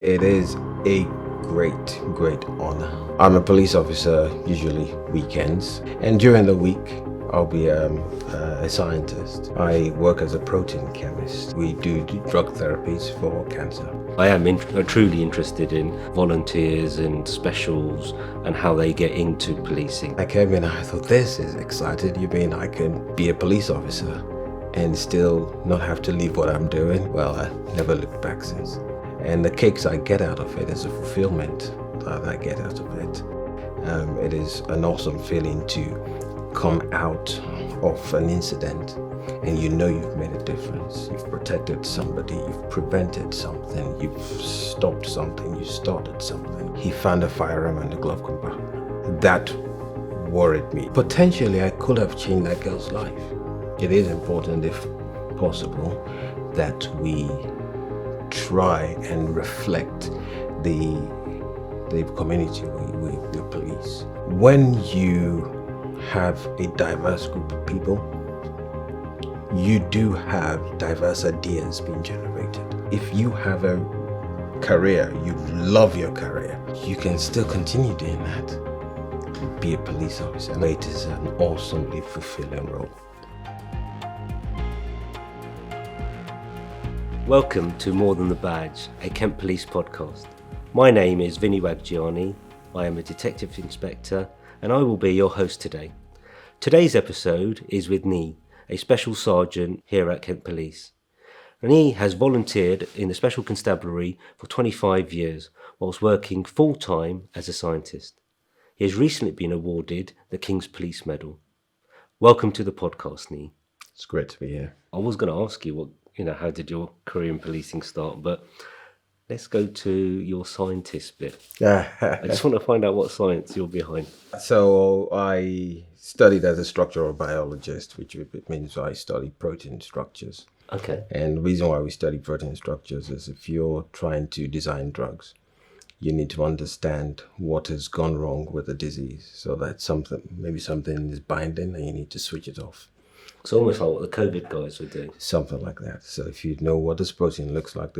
It is a great honor. I'm a police officer, usually weekends, and during the week, I'll be a scientist. I work as a protein chemist. We do drug therapies for cancer. I am truly interested in volunteers and specials and how they get into policing. I came in and I thought, this is exciting. You mean I can be a police officer and still not have to leave what I'm doing? Well, I never looked back since. And the kicks I get out of it is a fulfillment that I get out of it. It is an awesome feeling to come out of an incident and you know you've made a difference. You've protected somebody, you've prevented something, you've stopped something, you started something. He found a firearm in the glove compartment. That worried me. Potentially, I could have changed that girl's life. It is important, if possible, that we try and reflect the community we police. When you have a diverse group of people, you do have diverse ideas being generated. If you have a career, you love your career, you can still continue doing that. Be a police officer. It is an awesomely fulfilling role. Welcome to More Than the Badge, a Kent Police podcast. My name is Vinny Waggiani. I am a detective inspector and I will be your host today. Today's episode is with Niyi, a Special Sergeant here at Kent Police. Niyi has volunteered in the Special Constabulary for 25 years whilst working full-time as a scientist. He has recently been awarded the King's Police Medal. Welcome to the podcast, Niyi. It's great to be here. I was going to ask you how did your career in policing start, but let's go to your scientist bit. I just want to find out what science you're behind. So I studied as a structural biologist, which means I study protein structures. Okay. And the reason why we study protein structures is if you're trying to design drugs, you need to understand what has gone wrong with the disease. So that maybe something is binding and you need to switch it off. It's almost like what the COVID guys were doing. Something like that. So if you know what this protein looks like,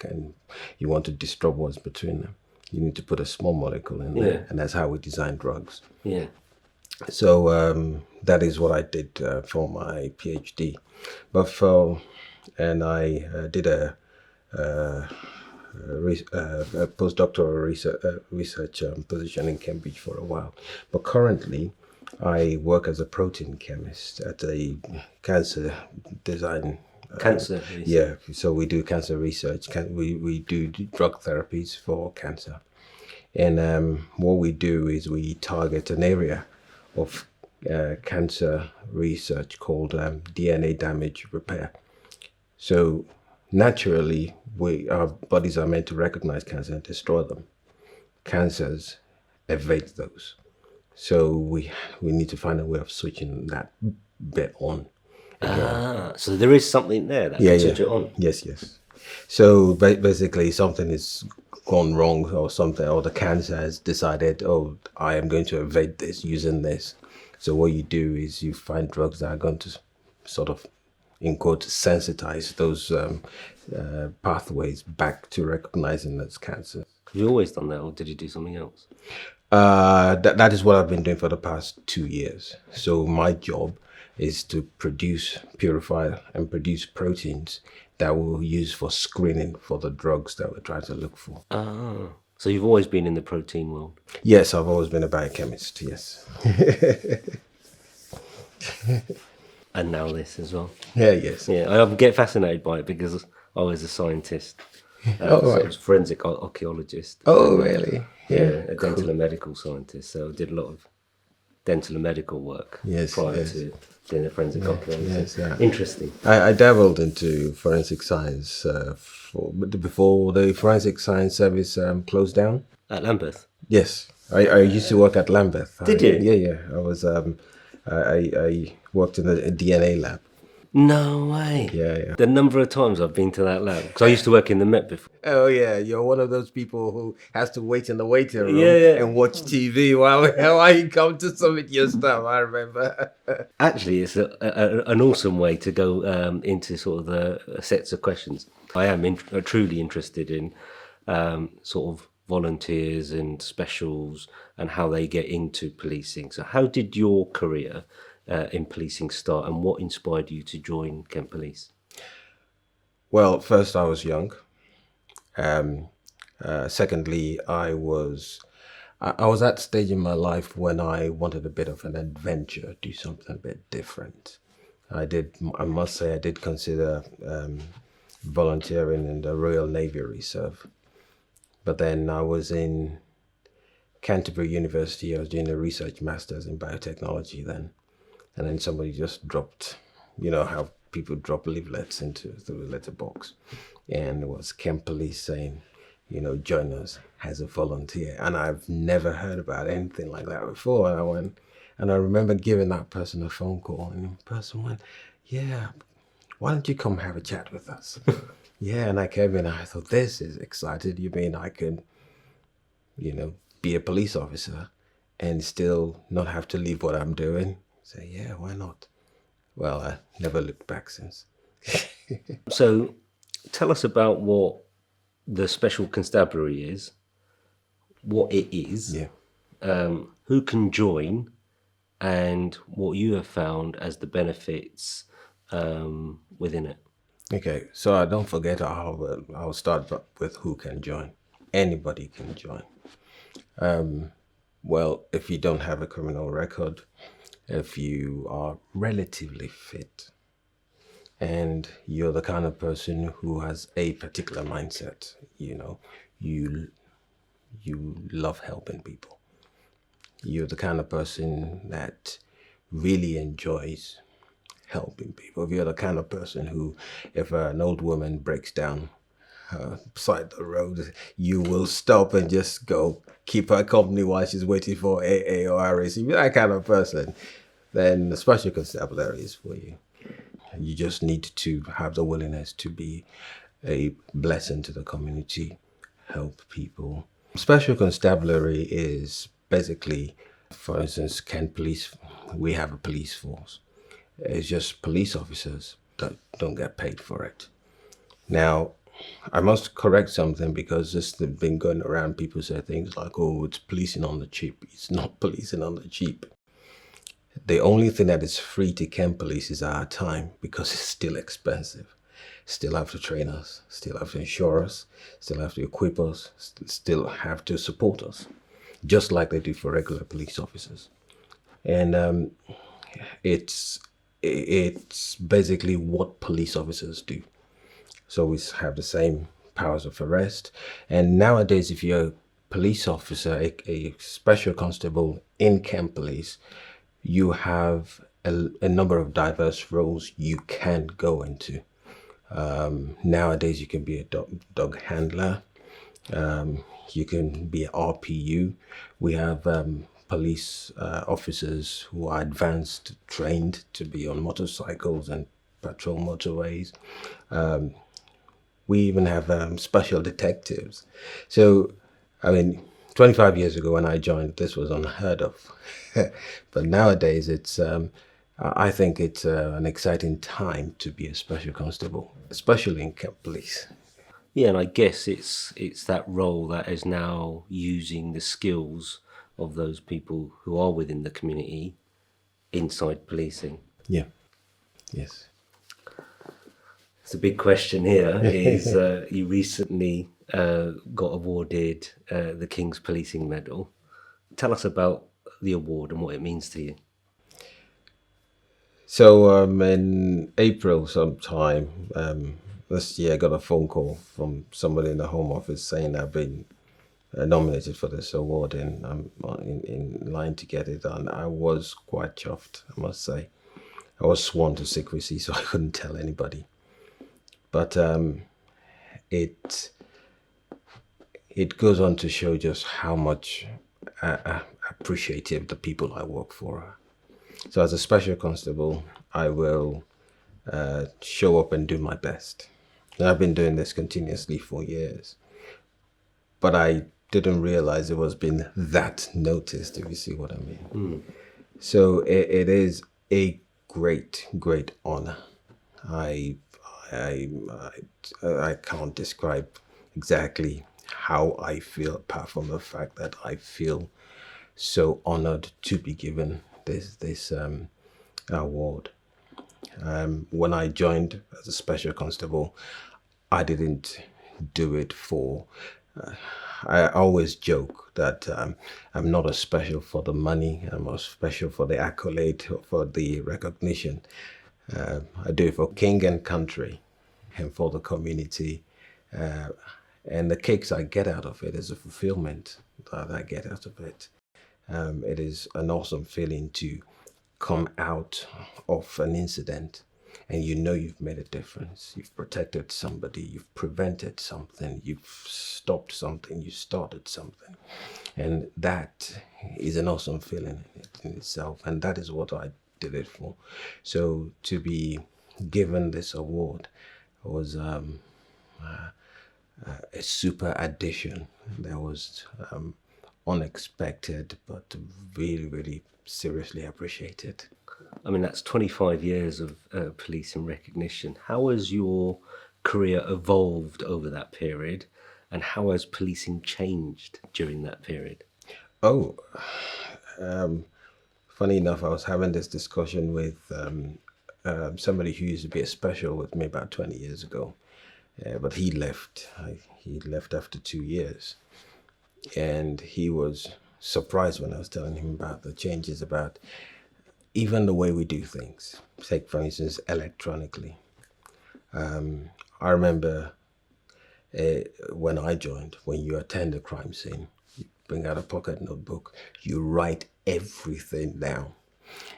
and you want to disrupt what's between them, you need to put a small molecule in there. And that's how we design drugs. Yeah. So that is what I did for my PhD. And I did a postdoctoral research position in Cambridge for a while. But currently, I work as a protein chemist at a cancer design. Cancer? Yeah, so we do cancer research. We do drug therapies for cancer. And what we do is we target an area of cancer research called DNA damage repair. So naturally, our bodies are meant to recognize cancer and destroy them. Cancers evade those. So we need to find a way of switching that bit on. So there is something there that can switch it on. Yes. So basically something has gone wrong or something, or the cancer has decided, I am going to evade this using this. So what you do is you find drugs that are going to sort of, in quote, sensitize those pathways back to recognizing that's cancer. Have you always done that, or did you do something else? That is what I've been doing for the past 2 years. So my job is to purify and produce proteins that we'll use for screening for the drugs that we're trying to look for. So you've always been in the protein world? Yes, I've always been a biochemist, yes. And now this as well? Yes. Yeah, I get fascinated by it because I was a scientist. I was a forensic archaeologist. Really? Yeah. A dental and medical scientist. So I did a lot of dental and medical work prior to being a forensic archaeologist. Yes. Interesting. I dabbled into forensic science before the forensic science service closed down. At Lambeth? Yes. I used to work at Lambeth. Did you? Yeah. I was. I worked in a DNA lab. No way. Yeah. The number of times I've been to that lab, because I used to work in the Met before. Oh yeah, you're one of those people who has to wait in the waiting room and watch TV while you come to submit your stuff. I remember. Actually, it's an awesome way to go into sort of the sets of questions. I am truly interested in sort of volunteers and specials and how they get into policing. So how did your career in policing start, and what inspired you to join Kent Police? Well, first I was young. Secondly, I was at stage in my life when I wanted a bit of an adventure, do something a bit different. I must say, I did consider volunteering in the Royal Navy Reserve. But then I was in Canterbury University. I was doing a research master's in biotechnology then. And then somebody just dropped, you know how people drop leaflets into the letterbox. And it was Kent Police saying, join us as a volunteer. And I've never heard about anything like that before. And I went, and I remember giving that person a phone call, and the person went, yeah, why don't you come have a chat with us? Yeah, and I came in and I thought, this is excited. You mean I could, be a police officer and still not have to leave what I'm doing? Say, yeah, why not? Well, I never looked back since. So tell us about what the Special Constabulary is, what it is, who can join, and what you have found as the benefits within it. Okay, so I don't forget I'll start with who can join. Anybody can join. Well, if you don't have a criminal record, if you are relatively fit, and you're the kind of person who has a particular mindset, you love helping people. You're the kind of person that really enjoys helping people. If you're the kind of person who, if an old woman breaks down beside the road, you will stop and just go keep her company while she's waiting for AA or RAC. If you're that kind of person, then the Special Constabulary is for you. You just need to have the willingness to be a blessing to the community, help people. Special Constabulary is basically, for instance, Kent Police, we have a police force. It's just police officers that don't get paid for it. Now, I must correct something, because this has been going around. People say things like, oh, it's policing on the cheap. It's not policing on the cheap. The only thing that is free to Kent Police is our time, because it's still expensive. Still have to train us, still have to insure us, still have to equip us, still have to support us, just like they do for regular police officers. And it's basically what police officers do. So we have the same powers of arrest. And nowadays, if you're a police officer, a special constable in Kent Police, you have a number of diverse roles you can go into. Nowadays, you can be a dog handler. You can be an RPU. We have police officers who are advanced, trained to be on motorcycles and patrol motorways. We even have special detectives. So, 25 years ago when I joined, this was unheard of. But nowadays, I think it's an exciting time to be a special constable, especially in Kent Police. Yeah, and I guess it's that role that is now using the skills of those people who are within the community inside policing. Yeah. Yes. It's a big question here. Is you recently got awarded the King's Policing Medal. Tell us about the award and what it means to you. So in April sometime this year, I got a phone call from somebody in the Home Office saying I've been nominated for this award, and I'm in line to get it. And I was quite chuffed, I must say. I was sworn to secrecy, so I couldn't tell anybody. But it goes on to show just how much appreciative the people I work for are. So as a special constable, I will show up and do my best. And I've been doing this continuously for years. But I didn't realize it was being that noticed, if you see what I mean. So it is a great, great honor. I can't describe exactly how I feel, apart from the fact that I feel so honored to be given this award. When I joined as a special constable, I didn't do it for. I always joke that I'm not a special for the money. I'm a special for the accolade, or for the recognition. I do it for king and country, and for the community. Uh, and the kicks I get out of it is a fulfillment that I get out of it. It is an awesome feeling to come out of an incident and you know you've made a difference. You've protected somebody, you've prevented something, you've stopped something, you started something. And that is an awesome feeling in itself. And that is what I did it for. So to be given this award was a super addition. That was unexpected, but really, really seriously appreciated. I mean, that's 25 years of policing recognition. How has your career evolved over that period, and how has policing changed during that period? Oh, funny enough, I was having this discussion with somebody who used to be a special with me about 20 years ago, but he left. He left after 2 years, and he was surprised when I was telling him about the changes, about even the way we do things. Take, for instance, electronically. I remember when I joined, when you attend a crime scene, you bring out a pocket notebook, you write everything down,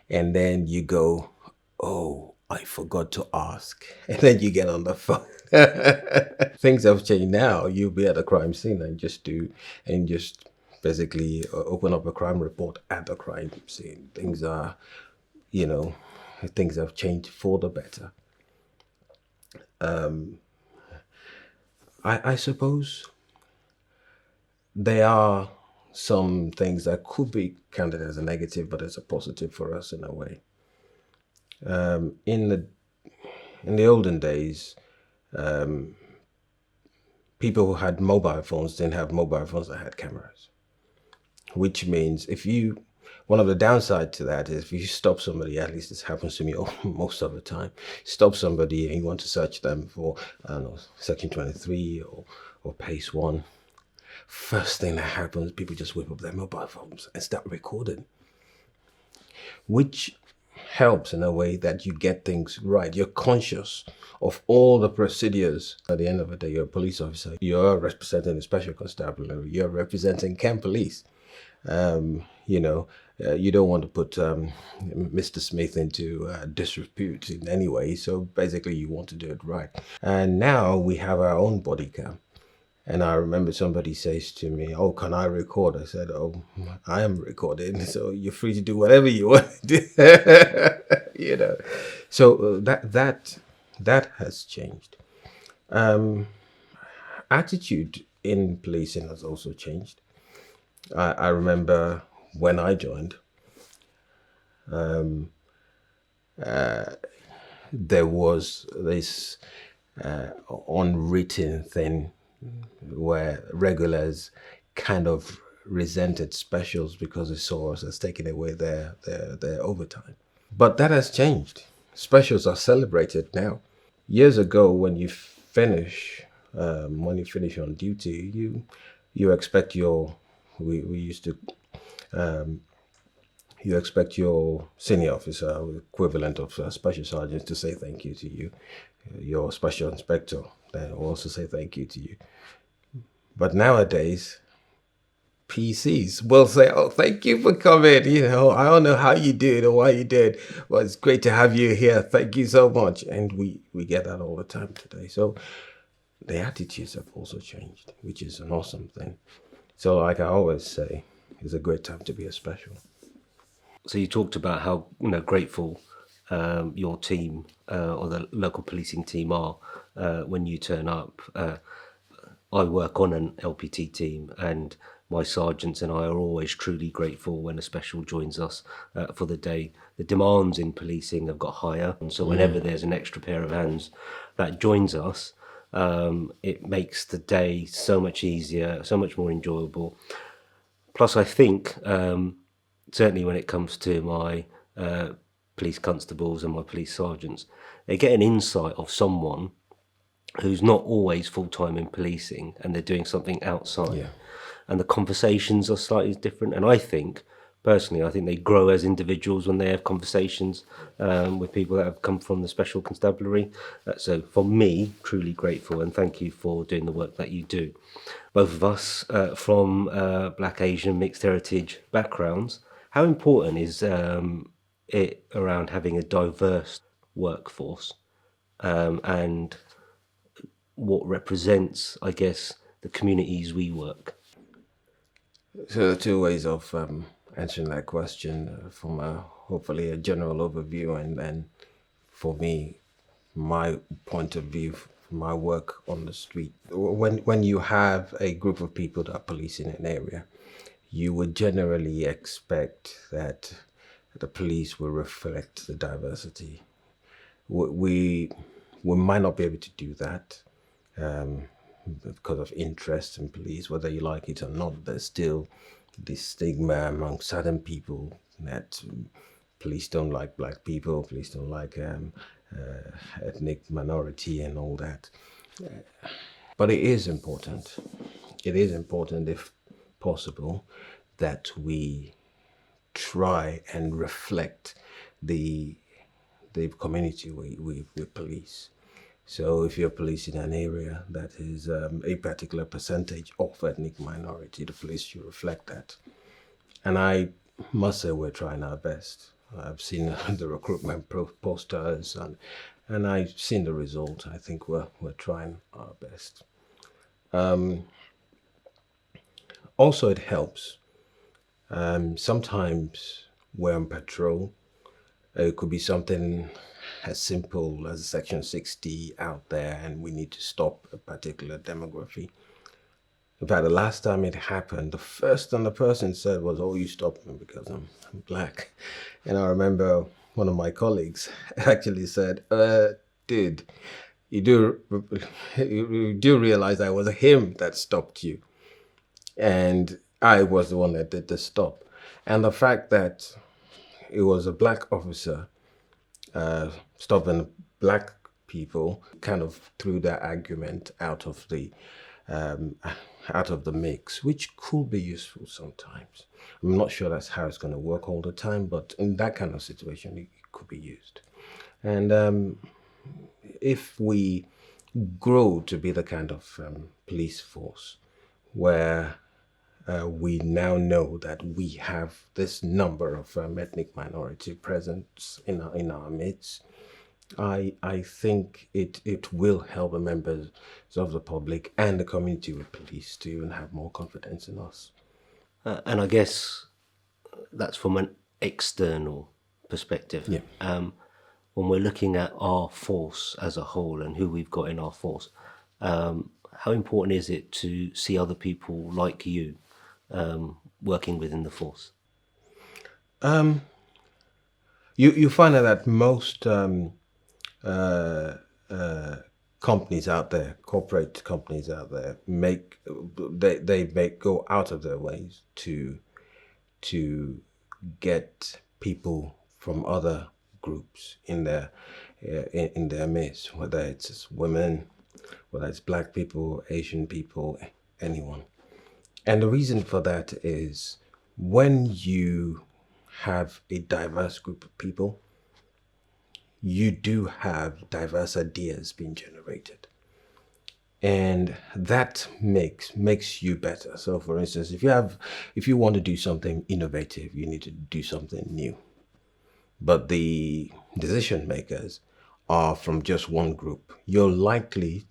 and then you go, oh, I forgot to ask. And then you get on the phone. Things have changed now. You'll be at a crime scene and just basically open up a crime report at the crime scene. Things have changed for the better. I suppose there are some things that could be counted as a negative, but it's a positive for us in a way. In the olden days, people who had mobile phones didn't have mobile phones that had cameras, which means one of the downsides to that is if you stop somebody, at least this happens to me most of the time, stop somebody and you want to search them for, I don't know, Section 23 or PACE 1, first thing that happens, people just whip up their mobile phones and start recording, which helps in a way that you get things right. You're conscious of all the procedures. At the end of the day, you're a police officer. You're representing the Special Constabulary. You're representing Kent Police. You don't want to put Mr. Smith into disrepute in any way. So basically, you want to do it right. And now we have our own body cam. And I remember somebody says to me, oh, can I record? I said, oh, I am recording, so you're free to do whatever you want to do. So that has changed. Attitude in policing has also changed. I remember when I joined, there was this unwritten thing where regulars kind of resented specials because they saw us as taking away their overtime. But that has changed. Specials are celebrated now. Years ago, when you finish on duty, you expect you expect your senior officer, equivalent of special sergeants, to say thank you to you. Your special inspector then will also say thank you to you. But nowadays, PCs will say, oh, thank you for coming. I don't know how you did or why you did, but it's great to have you here. Thank you so much. And we get that all the time today. So the attitudes have also changed, which is an awesome thing. So like I always say, it's a great time to be a special. So you talked about how grateful your team or the local policing team are when you turn up. I work on an LPT team, and my sergeants and I are always truly grateful when a special joins us for the day. The demands in policing have got higher, and so whenever there's an extra pair of hands that joins us, It makes the day so much easier, so much more enjoyable. Plus, I think, certainly when it comes to my police constables and my police sergeants, they get an insight of someone who's not always full-time in policing and they're doing something outside. Yeah. And the conversations are slightly different. And I think, personally, I think they grow as individuals when they have conversations with people that have come from the Special Constabulary. So for me, truly grateful, and thank you for doing the work that you do. Both of us from Black, Asian, mixed heritage backgrounds, how important is it around having a diverse workforce and what represents, I guess, the communities we work? So there are two ways of answering that question from hopefully a general overview, and then for me, my point of view, my work on the street. When you have a group of people that are policing an area, you would generally expect that the police will reflect the diversity. We might not be able to do that because of interest in police, whether you like it or not. There's still this stigma among certain people that police don't like black people, police don't like ethnic minority and all that. But it is important. It is important, if possible, that we try and reflect the community we police. So if you're policing an area that is a particular percentage of ethnic minority, the police should reflect that. And I must say we're trying our best. I've seen the recruitment posters and I've seen the result. I think we're trying our best. Also, it helps. Sometimes we're on patrol. It could be something as simple as Section 60 out there and we need to stop a particular demography. In fact, the last time it happened, the first thing the person said was, "Oh, you stopped me because I'm black." And I remember one of my colleagues actually said, "Dude, you do realize that it was him that stopped you. And I was the one that did the stop." And the fact that it was a black officer stopping black people kind of threw that argument out of the mix, which could be useful sometimes. I'm not sure that's how it's going to work all the time, but in that kind of situation, it could be used. And if we grow to be the kind of police force where we now know that we have this number of ethnic minority presence in our midst, I think it will help the members of the public and the community with police to even have more confidence in us. And I guess that's from an external perspective. Yeah. When we're looking at our force as a whole and who we've got in our force, how important is it to see other people like you working within the force? You find that most companies out there, corporate companies out there, they go out of their ways to get people from other groups in their midst, whether it's women, whether it's black people, Asian people, anyone. And the reason for that is when you have a diverse group of people, you do have diverse ideas being generated. And that makes you better. So for instance, if you want to do something innovative, you need to do something new. But the decision makers are from just one group. You're likely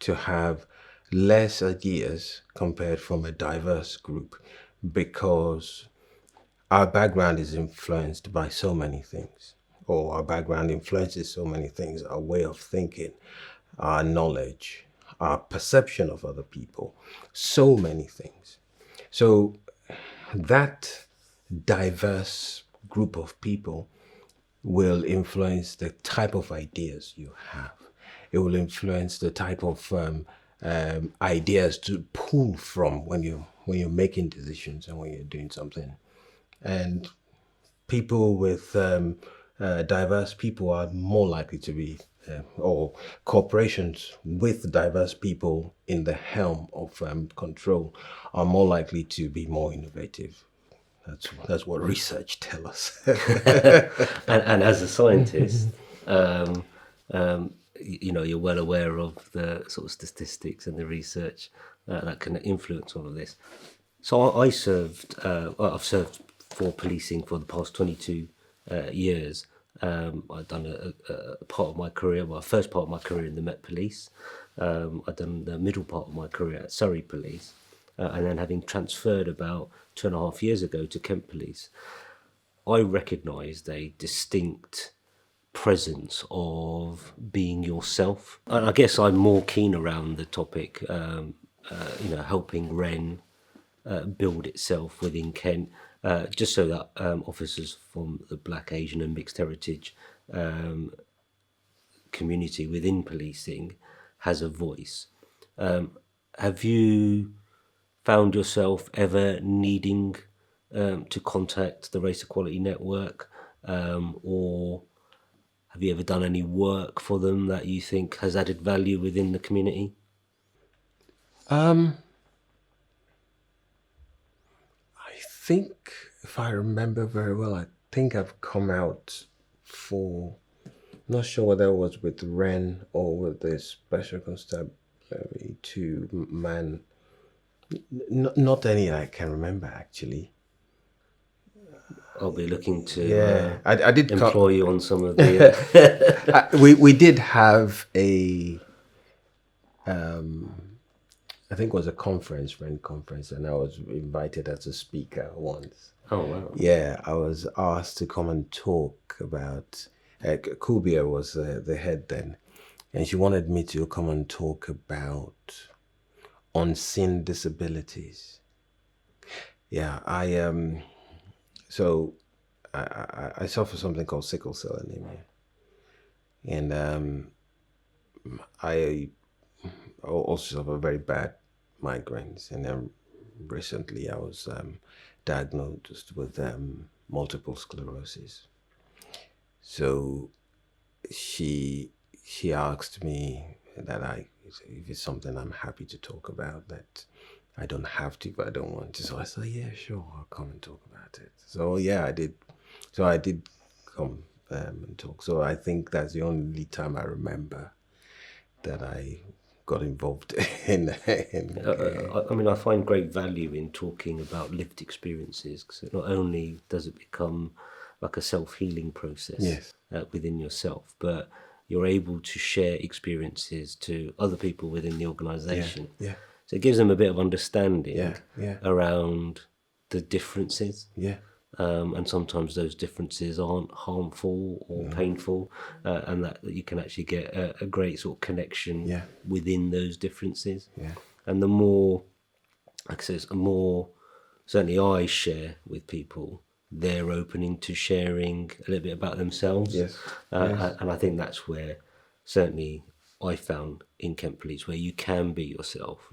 to have less ideas compared from a diverse group because our background is influenced by so many things, or our background influences so many things, our way of thinking, our knowledge, our perception of other people, so many things. So that diverse group of people will influence the type of ideas you have. It will influence the type of ideas to pull from when you're making decisions and when you're doing something. And people with diverse people are more likely to be, or corporations with diverse people in the helm of control are more likely to be more innovative. That's what research tells us. And as a scientist, you're well aware of the sort of statistics and the research that can influence all of this. So I've served for policing for the past 22 years. I've done a part of my career, first part of my career in the Met Police. I've done the middle part of my career at Surrey Police. And then having transferred about 2.5 years ago to Kent Police, I recognised a distinct presence of being yourself. And I guess I'm more keen around the topic, helping Wren build itself within Kent, just so that officers from the Black, Asian and mixed heritage community within policing has a voice. Have you found yourself ever needing to contact the Race Equality Network, or have you ever done any work for them that you think has added value within the community? I think, if I remember very well, I think I've come out for, not sure whether it was with Wren or with the Special Constabulary to man. Not any I can remember, actually. I'll be looking to I did employ you on some of the... we did have a I think it was a Wren conference, and I was invited as a speaker once. Oh, wow. Yeah, I was asked to come and talk about, Kubia was the head then, and she wanted me to come and talk about unseen disabilities. Yeah, so I suffer something called sickle cell anemia, and I also suffer very bad migraines, and then recently I was diagnosed with multiple sclerosis. So she asked me that if it's something I'm happy to talk about, that I don't have to, but I don't want to. So I said, yeah, sure, I'll come and talk about it. So yeah, I did. So I did come and talk. So I think that's the only time I remember that I got involved in. I mean, I find great value in talking about lived experiences, because not only does it become like a self-healing process, Yes. Within yourself, but you're able to share experiences to other people within the organisation. Yeah. So it gives them a bit of understanding Yeah. around the differences. Yeah. And sometimes those differences aren't harmful or painful, and that you can actually get a great sort of connection within those differences. Yeah. And the more, like I said, the more certainly I share with people, they're opening to sharing a little bit about themselves. Yes. And I think that's where certainly I found in Kent Police, where you can be yourself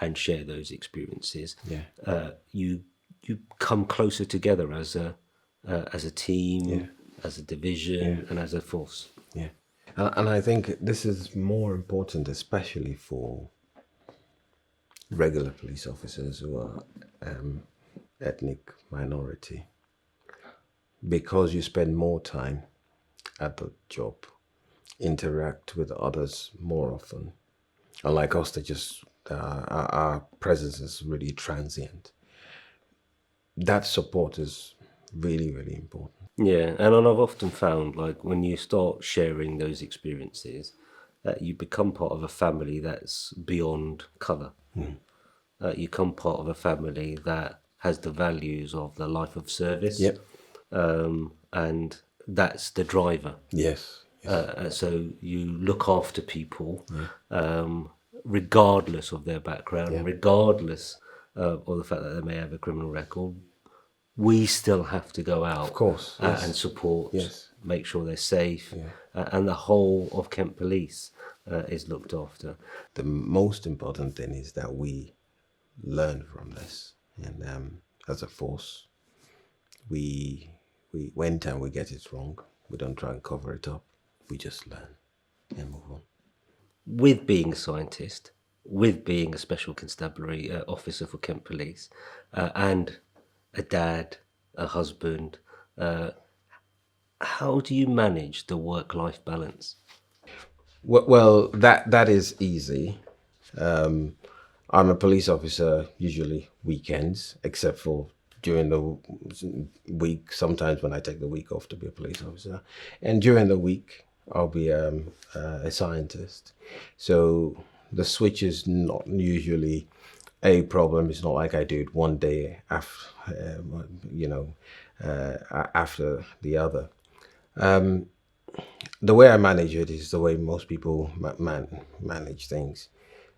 and share those experiences. Yeah. You come closer together as a team, as a division, and as a force. Yeah. And I think this is more important, especially for regular police officers who are ethnic minority, because you spend more time at the job, interact with others more often. Unlike us, our presence is really transient. That support is really, really important. Yeah, and I've often found, like, when you start sharing those experiences, that you become part of a family that's beyond colour. You become part of a family that has the values of the life of service. Yep. And that's the driver. Yes. So you look after people, regardless of their background, regardless of the fact that they may have a criminal record, we still have to go out, Of course, yes. and support, Yes. make sure they're safe, Yeah. and the whole of Kent Police is looked after. The most important thing is that we learn from this, and as a force, we when time we get it wrong, we don't try and cover it up. We just learn and move on. With being a scientist, with being a Special Constabulary officer for Kent Police, and a dad, a husband, how do you manage the work-life balance? Well, that is easy. I'm a police officer usually weekends, except for during the week. Sometimes when I take the week off to be a police officer, and during the week I'll be a scientist. So the switch is not usually a problem. It's not like I do it one day after, after the other. The way I manage it is the way most people manage things.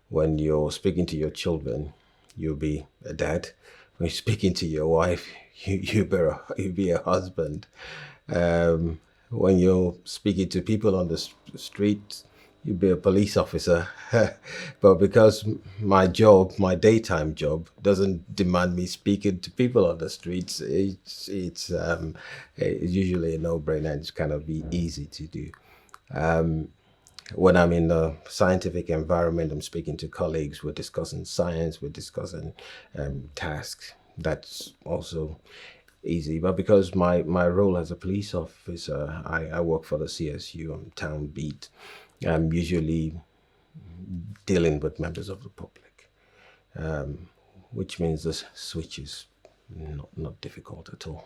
When you're speaking to your children, you'll be a dad. When you're speaking to your wife, you'll be a husband. When you're speaking to people on the street, you'll be a police officer. But because my job, my daytime job, doesn't demand me speaking to people on the streets, it's usually a no-brainer and it's kind of be easy to do. When I'm in the scientific environment, I'm speaking to colleagues, we're discussing science, we're discussing tasks. That's also easy. But because my role as a police officer, I work for the CSU, I'm town beat. I'm usually dealing with members of the public, which means the switch is not difficult at all.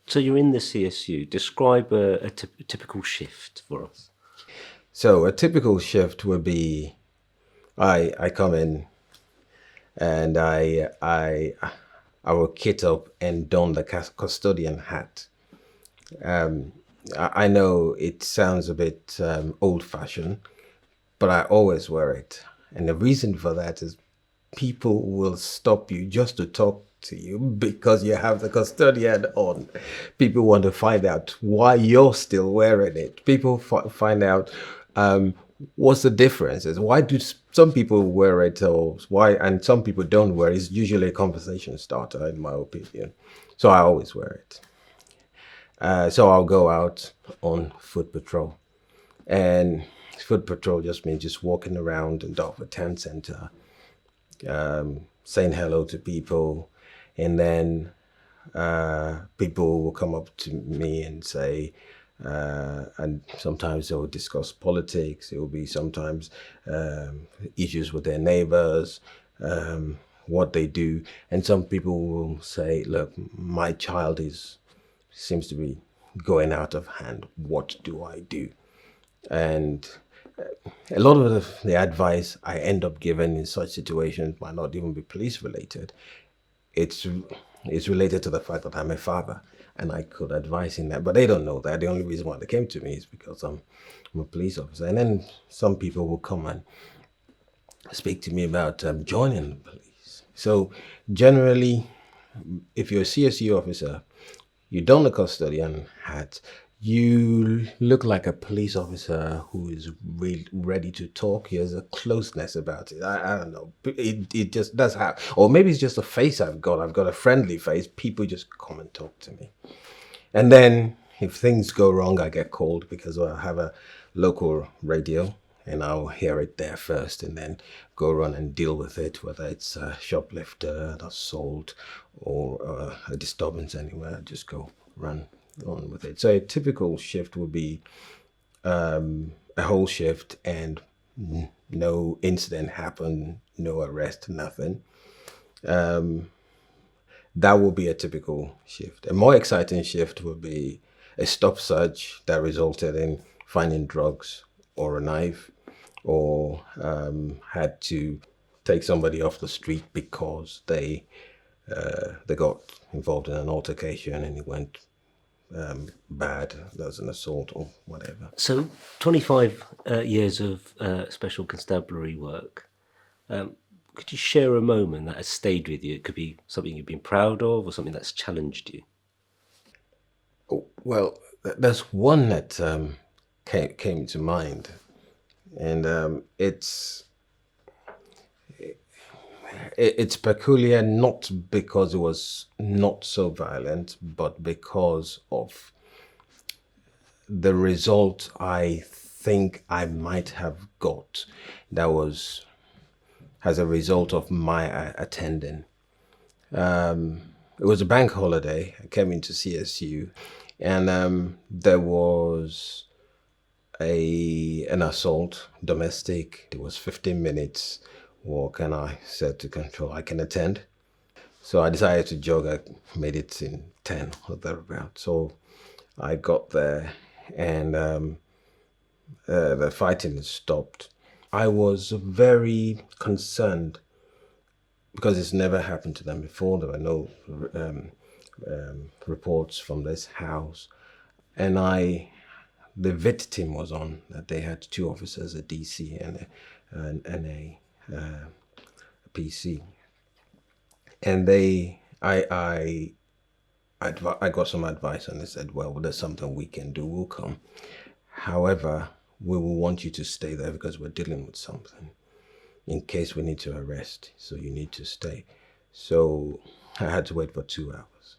So you're in the CSU. Describe a typical shift for us. So a typical shift would be, I come in and I will kit up and don the custodian hat. I know it sounds a bit old-fashioned, but I always wear it. And the reason for that is people will stop you just to talk to you because you have the custodian on. People want to find out why you're still wearing it. People find out what's the difference. Is why do some people wear it or why, and some people don't wear it. It's usually a conversation starter, in my opinion. So I always wear it. So I'll go out on foot patrol. And foot patrol just means just walking around in Dartford Town Centre, saying hello to people. And then people will come up to me and say, and sometimes they'll discuss politics. It will be sometimes issues with their neighbors, what they do. And some people will say, look, my child seems to be going out of hand. What do I do? And a lot of the advice I end up giving in such situations might not even be police related. It's related to the fact that I'm a father and I could advise in that, but they don't know that. The only reason why they came to me is because I'm a police officer. And then some people will come and speak to me about joining the police. So generally, if you're a CSU officer, you don the custodian hat, you look like a police officer who is really ready to talk. He has a closeness about it. I don't know. It just does have, or maybe it's just a face I've got. I've got a friendly face. People just come and talk to me. And then if things go wrong, I get called because I have a local radio and I'll hear it there first and then go run and deal with it, whether it's a shoplifter, an assault, or a disturbance anywhere. I just go run on with it. So a typical shift would be a whole shift and no incident happened, no arrest, nothing. That will be a typical shift. A more exciting shift would be a stop search that resulted in finding drugs or a knife, or had to take somebody off the street because they got involved in an altercation and it went bad. There was an assault or whatever. So 25 years of Special Constabulary work. Could you share a moment that has stayed with you? It could be something you've been proud of or something that's challenged you. Oh, well, there's one that came to mind, and it's peculiar not because it was not so violent, but because of the result I think I might have got that was as a result of my attending. It was a bank holiday. I came into CSU, and there was an assault, domestic. It was 15 minutes walk, and I said to control, I can attend. So I decided to jog. I made it in 10 or thereabouts. So I got there, and the fighting stopped. I was very concerned because it's never happened to them before. There were no reports from this house, and the VIT team was on that. They had two officers, a DC and a PC, and I got some advice, and they said, well, there's something we can do, we'll come. However, we will want you to stay there because we're dealing with something in case we need to arrest, so you need to stay. So I had to wait for 2 hours.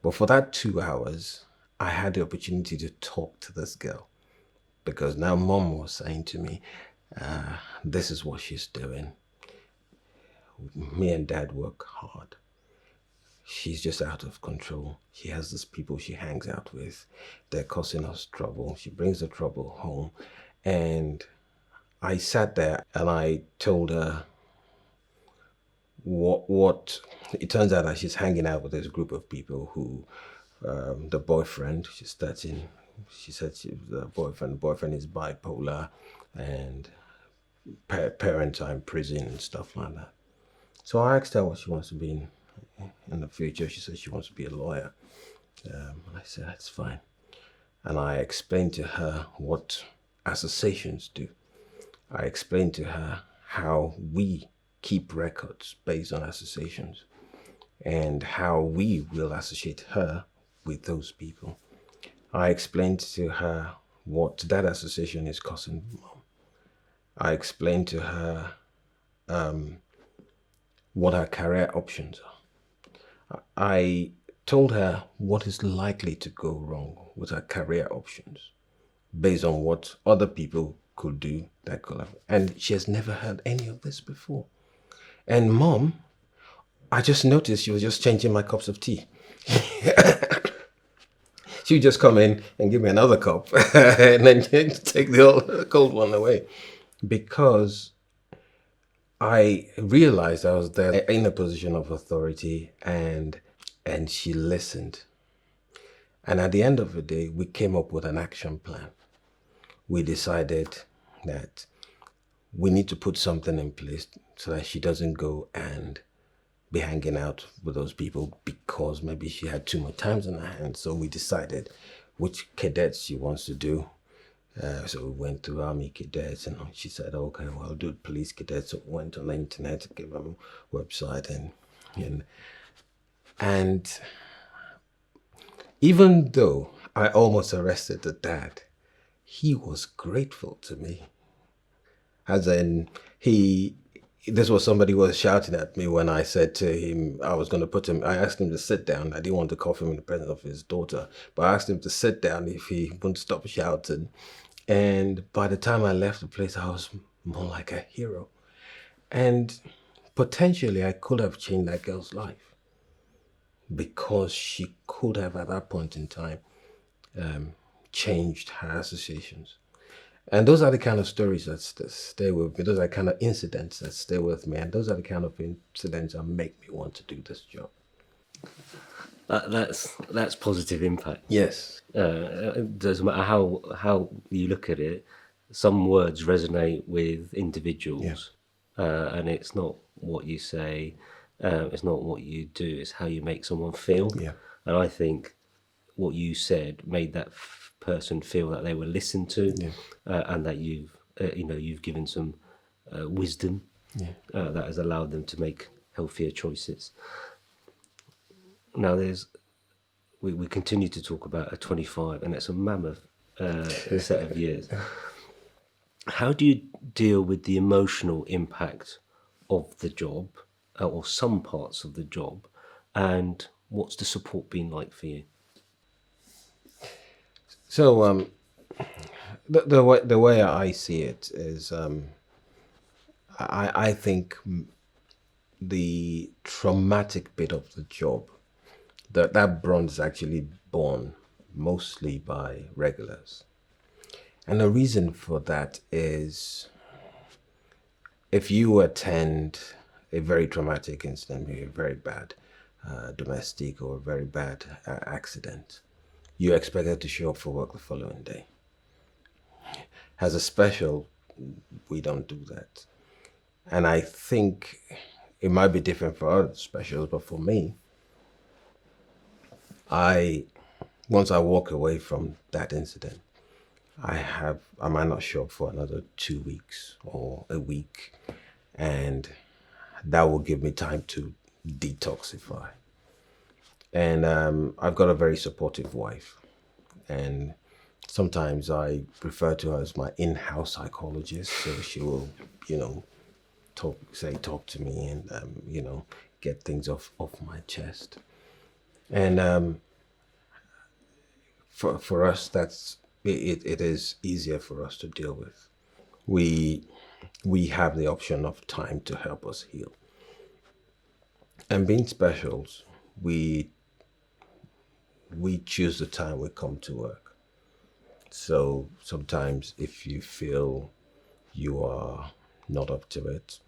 But for that 2 hours, I had the opportunity to talk to this girl, because now Mom was saying to me, this is what she's doing. Me and Dad work hard. She's just out of control. She has these people she hangs out with. They're causing us trouble. She brings the trouble home. And I sat there and I told her what it turns out that she's hanging out with this group of people who, the boyfriend, she's 13, she said the boyfriend is bipolar, and parents are in prison and stuff like that. So I asked her what she wants to be in the future. She said she wants to be a lawyer. And I said, that's fine. And I explained to her what associations do. I explained to her how we keep records based on associations and how we will associate her with those people. I explained to her what that association is costing Mom. I explained to her what her career options are. I told her what is likely to go wrong with her career options based on what other people could do that could have. And she has never heard any of this before. And Mom, I just noticed she was just changing my cups of tea. She would just come in and give me another cup and then take the old cold one away. Because I realized I was there in a position of authority, and she listened. And at the end of the day, we came up with an action plan. We decided that we need to put something in place so that she doesn't go and be hanging out with those people because maybe she had too much time on her hands. So we decided which cadets she wants to do. So we went through Army cadets, and she said, okay, well, I'll do police cadets. So we went on the internet, gave them a website, and even though I almost arrested the dad, he was grateful to me. As in, this was somebody who was shouting at me when I said to him I was going to put him, I asked him to sit down. I didn't want to cuff him in the presence of his daughter, but I asked him to sit down if he wouldn't stop shouting. And by the time I left the place, I was more like a hero. And potentially I could have changed that girl's life because she could have at that point in time changed her associations. And those are the kind of stories that stay with me. Those are the kind of incidents that stay with me. And those are the kind of incidents that make me want to do this job. That's positive impact. Yes. It doesn't matter how you look at it. Some words resonate with individuals, and it's not what you say, it's not what you do, it's how you make someone feel. Yeah. And I think what you said made that person feel that they were listened to, and that you've given some wisdom that has allowed them to make healthier choices. Now, we continue to talk about a 25, and it's a mammoth set of years. How do you deal with the emotional impact of the job, or some parts of the job, and what's the support been like for you? So the way I see it is, I think the traumatic bit of the job, that bronze is actually born mostly by regulars. And the reason for that is, if you attend a very traumatic incident, maybe a very bad domestic or a very bad accident, you're expected to show up for work the following day. As a special, we don't do that. And I think it might be different for other specials, but for me, once I walk away from that incident, I might not show up for another 2 weeks or a week, and that will give me time to detoxify. And I've got a very supportive wife, and sometimes I refer to her as my in-house psychologist. So she will, talk to me and get things off my chest. And for us, it is easier for us to deal with. We have the option of time to help us heal. And being specials, we choose the time we come to work. So sometimes if you feel you are not up to it,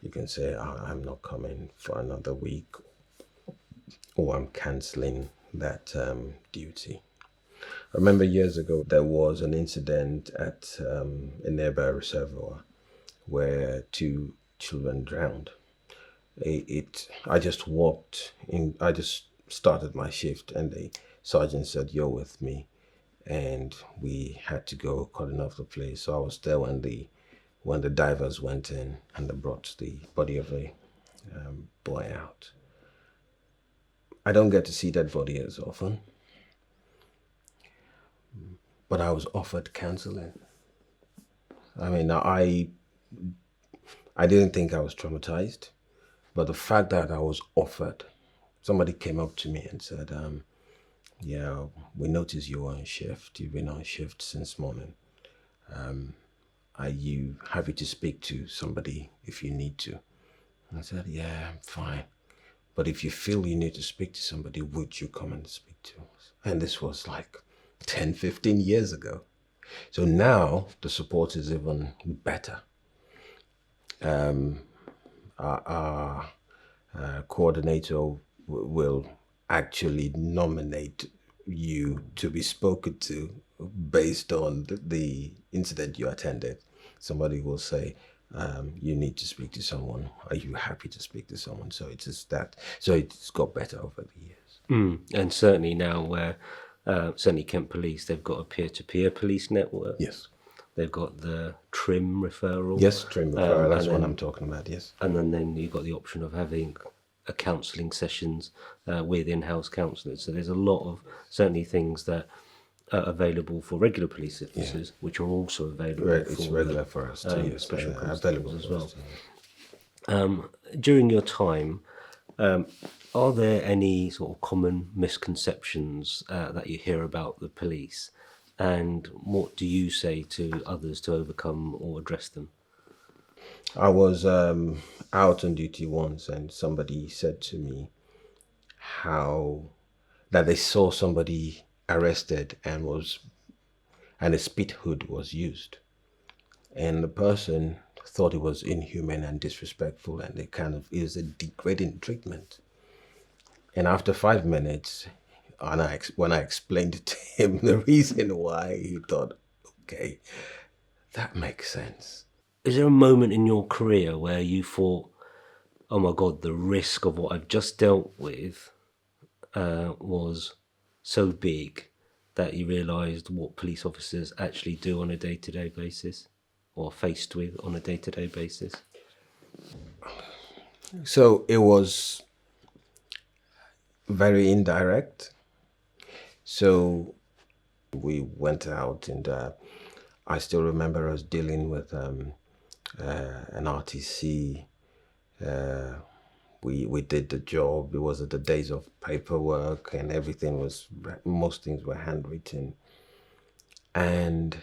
you can say, I'm not coming for another week, or I'm canceling that duty. I remember years ago, there was an incident at a nearby reservoir where 2 children drowned. I just walked in, I just started my shift, and the sergeant said, "You're with me." And we had to go calling off the place. So I was there when the divers went in and they brought the body of a boy out. I don't get to see that body as often, but I was offered counseling. I mean, I didn't think I was traumatized, but the fact that I was offered, somebody came up to me and said, yeah, we noticed you were on shift. You've been on shift since morning. Are you happy to speak to somebody if you need to? And I said, yeah, I'm fine. But if you feel you need to speak to somebody, would you come and speak to us? And this was like 10, 15 years ago. So now the support is even better. Our coordinator will actually nominate you to be spoken to based on the incident you attended. Somebody will say, you need to speak to someone. Are you happy to speak to someone? So it's just that. So it's got better over the years. And certainly now where, certainly Kent Police, they've got a peer-to-peer police network. Yes. They've got the TRIM referral. Yes, TRIM referral, that's what I'm talking about, yes. And then you've got the option of having a counselling sessions with in-house counsellors. So there's a lot of certainly things that are available for regular police officers, which are also available it's regular for us too, yes. special Available constables as for well. us, During your time, are there any sort of common misconceptions that you hear about the police? And what do you say to others to overcome or address them? I was out on duty once, and somebody said to me that they saw somebody arrested and a spit hood was used, and the person thought it was inhuman and disrespectful, and it was a degrading treatment. And after 5 minutes, when I explained to him the reason why, he thought, okay, that makes sense. Is there a moment in your career where you thought, oh my God, the risk of what I've just dealt with was so big that you realised what police officers actually do on a day-to-day basis, or faced with on a day-to-day basis? So it was very indirect. So we went out, and I still remember us dealing with an RTC. We did the job. It was the days of paperwork, and everything was, most things were handwritten. And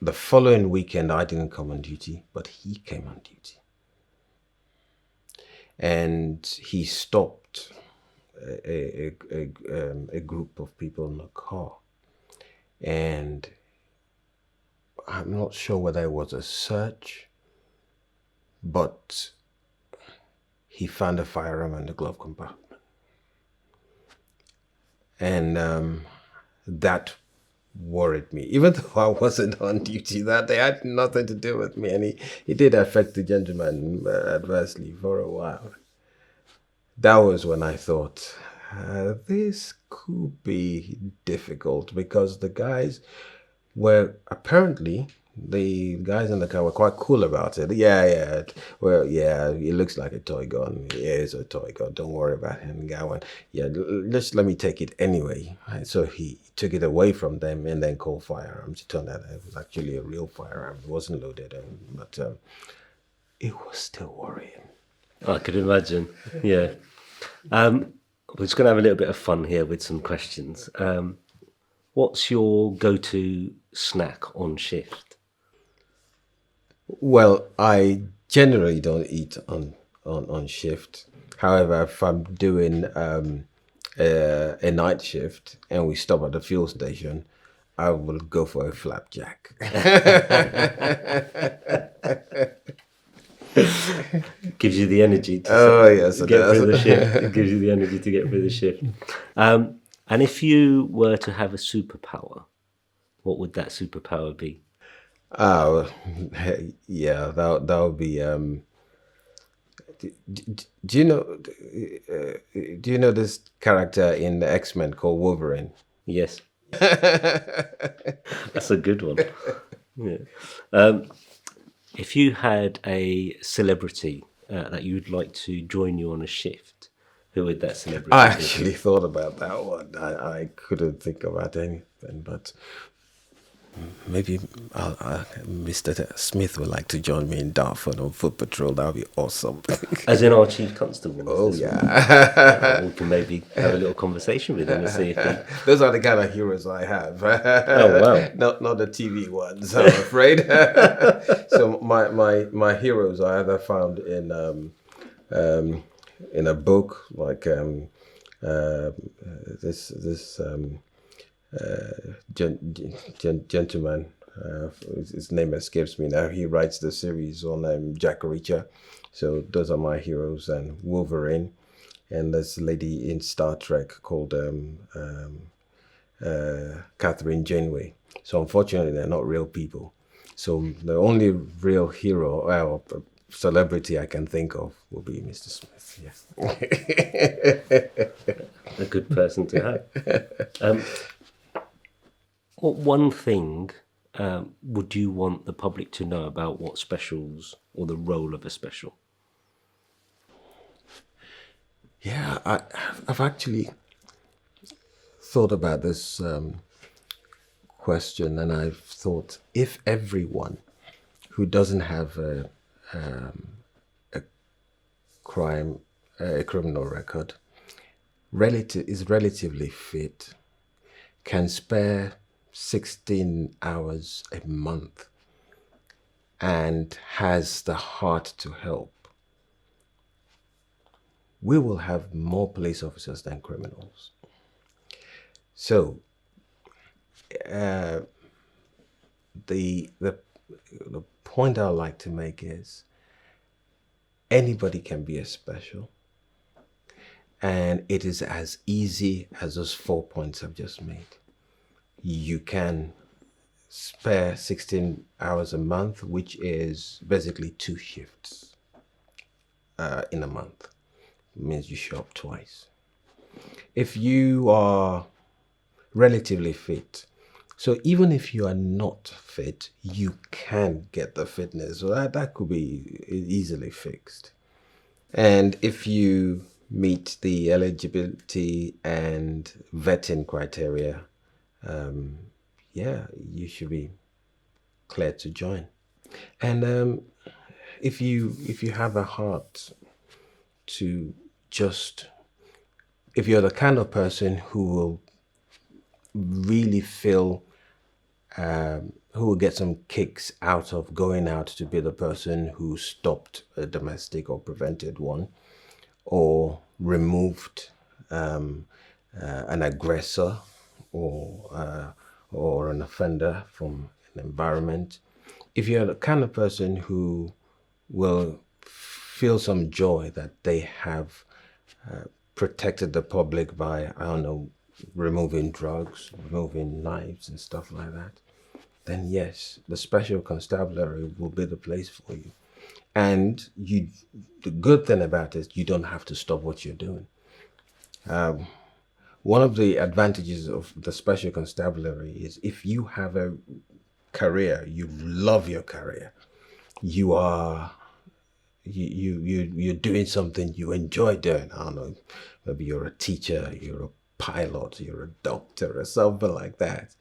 the following weekend, I didn't come on duty, but he came on duty. And he stopped a group of people in a car. And I'm not sure whether it was a search, but he found a firearm in the glove compartment. And that worried me. Even though I wasn't on duty that day, I had nothing to do with me. And he did affect the gentleman adversely for a while. That was when I thought, this could be difficult, because the guys were apparently, the guys in the car were quite cool about it. Yeah, well, yeah, it looks like a toy gun. It is a toy gun. Don't worry about him. Guy went, yeah, just let me take it anyway. And so he took it away from them and then called firearms. It turned out it was actually a real firearm. It wasn't loaded, but it was still worrying. I could imagine, yeah. We're just going to have a little bit of fun here with some questions. What's your go-to snack on shift? Well, I generally don't eat on shift. However, if I'm doing a night shift and we stop at the fuel station, I will go for a flapjack. Gives you the energy to get through the shift. It gives you the energy to get through the shift. And if you were to have a superpower, what would that superpower be? Oh, yeah, that would be. Do you know? Do you know this character in the X-Men called Wolverine? Yes, that's a good one. Yeah. If you had a celebrity that you'd like to join you on a shift, who would that celebrity be? I actually thought about that one. I couldn't think about anything, but maybe Mr. Smith would like to join me in Dartford on foot patrol. That would be awesome. As in our chief constable. Oh, yeah. We can maybe have a little conversation with him and see if he... Those are the kind of heroes I have. Oh, wow. Not the TV ones, I'm afraid. So my heroes I either found in a book, like this gentleman, his name escapes me now. He writes the series on Jack Reacher. So those are my heroes, and Wolverine. And there's a lady in Star Trek called Catherine Janeway. So unfortunately, they're not real people. So the only real hero or celebrity I can think of will be Mr. Smith. Yeah. A good person to have. What one thing would you want the public to know about what specials, or the role of a special? Yeah, I've actually thought about this question, and I've thought, if everyone who doesn't have a criminal record, is relatively fit, can spare 16 hours a month, and has the heart to help, we will have more police officers than criminals. So the point I would like to make is, anybody can be a special, and it is as easy as those 4 points I've just made. You can spare 16 hours a month, which is basically 2 shifts in a month. It means you show up twice. If you are relatively fit, So even if you are not fit, you can get the fitness. So that could be easily fixed. And if you meet the eligibility and vetting criteria, yeah, you should be cleared to join. And if you have a heart to just, if you're the kind of person who will really feel, who will get some kicks out of going out to be the person who stopped a domestic or prevented one, or removed an aggressor or an offender from an environment. If you're the kind of person who will feel some joy that they have protected the public by, I don't know, removing drugs, removing knives and stuff like that, then yes, the Special Constabulary will be the place for you. And the good thing about it, you don't have to stop what you're doing. One of the advantages of the Special Constabulary is if you have a career, you love your career, you're doing something you enjoy doing. I don't know, maybe you're a teacher, you're a pilot, you're a doctor, or something like that.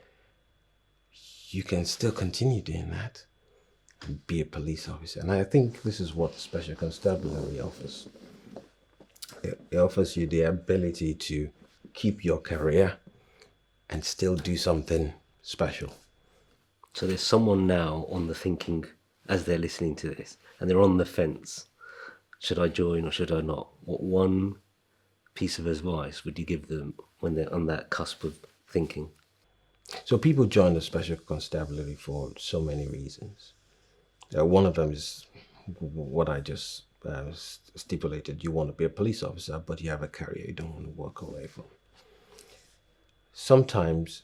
You can still continue doing that and be a police officer. And I think this is what the Special Constabulary offers. It offers you the ability to keep your career and still do something special. So there's someone now on the thinking as they're listening to this, and they're on the fence. Should I join or should I not? What one piece of advice would you give them when they're on that cusp of thinking? So people join the Special Constabulary for so many reasons. One of them is what I just stipulated. You want to be a police officer, but you have a career you don't want to walk away from. Sometimes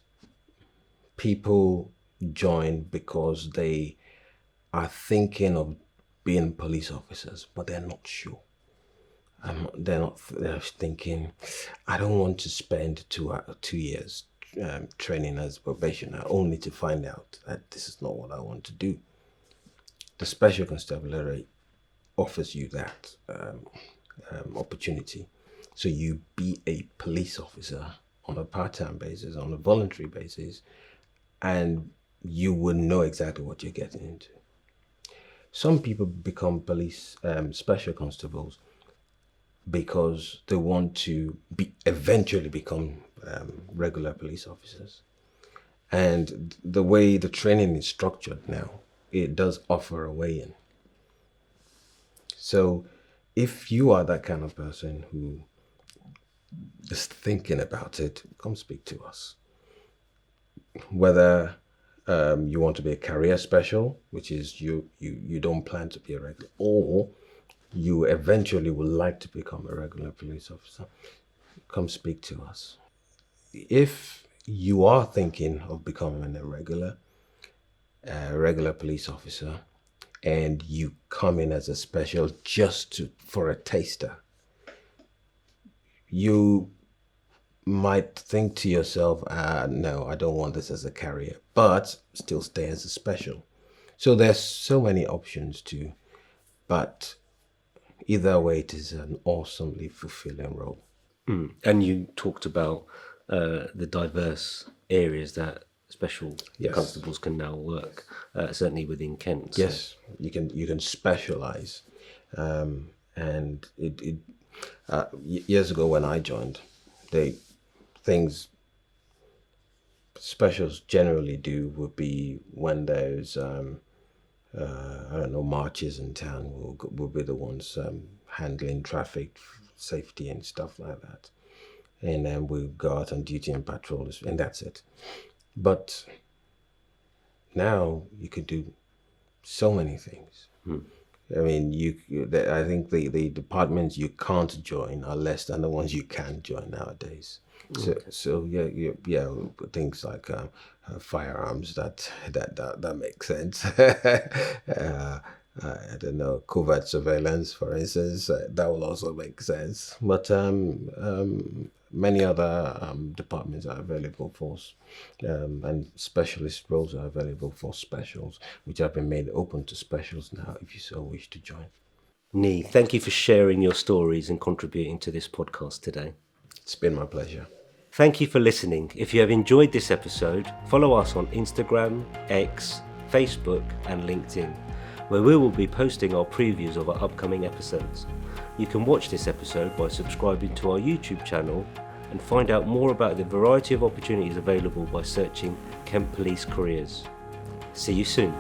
people join because they are thinking of being police officers, but they're not sure. They're thinking, I don't want to spend 2 years training as a probationer only to find out that this is not what I want to do. The Special Constabulary offers you that opportunity. So you be a police officer on a part-time basis, on a voluntary basis, and you will know exactly what you're getting into. Some people become police special constables because they want to eventually become regular police officers. And the way the training is structured now, it does offer a way in. So if you are that kind of person who is thinking about it, come speak to us. Whether you want to be a career special, which is you don't plan to be a regular, or you eventually would like to become a regular police officer, come speak to us. If you are thinking of becoming a regular police officer, and you come in as a special just for a taster, you might think to yourself, no, I don't want this as a career, but still stay as a special. So there's so many options too, but either way, it is an awesomely fulfilling role. And you talked about the diverse areas that special constables can now work, certainly within Kent. Yes, you can specialize, and it years ago when I joined, things specials generally do would be when there's I don't know, marches in town will be the ones handling traffic safety and stuff like that, and then we'll go out on duty and patrols, and that's it. But now you could do so many things. I mean, I think the departments you can't join are less than the ones you can join nowadays. So yeah, things like firearms that makes sense. I don't know, covert surveillance, for instance, that will also make sense. But many other departments are available for and specialist roles are available for specials, which have been made open to specials now if you so wish to join. Niyi, thank you for sharing your stories and contributing to this podcast today. It's been my pleasure. Thank you for listening. If you have enjoyed this episode, follow us on Instagram, X, Facebook and LinkedIn, where we will be posting our previews of our upcoming episodes. You can watch this episode by subscribing to our YouTube channel and find out more about the variety of opportunities available by searching Kent Police Careers. See you soon.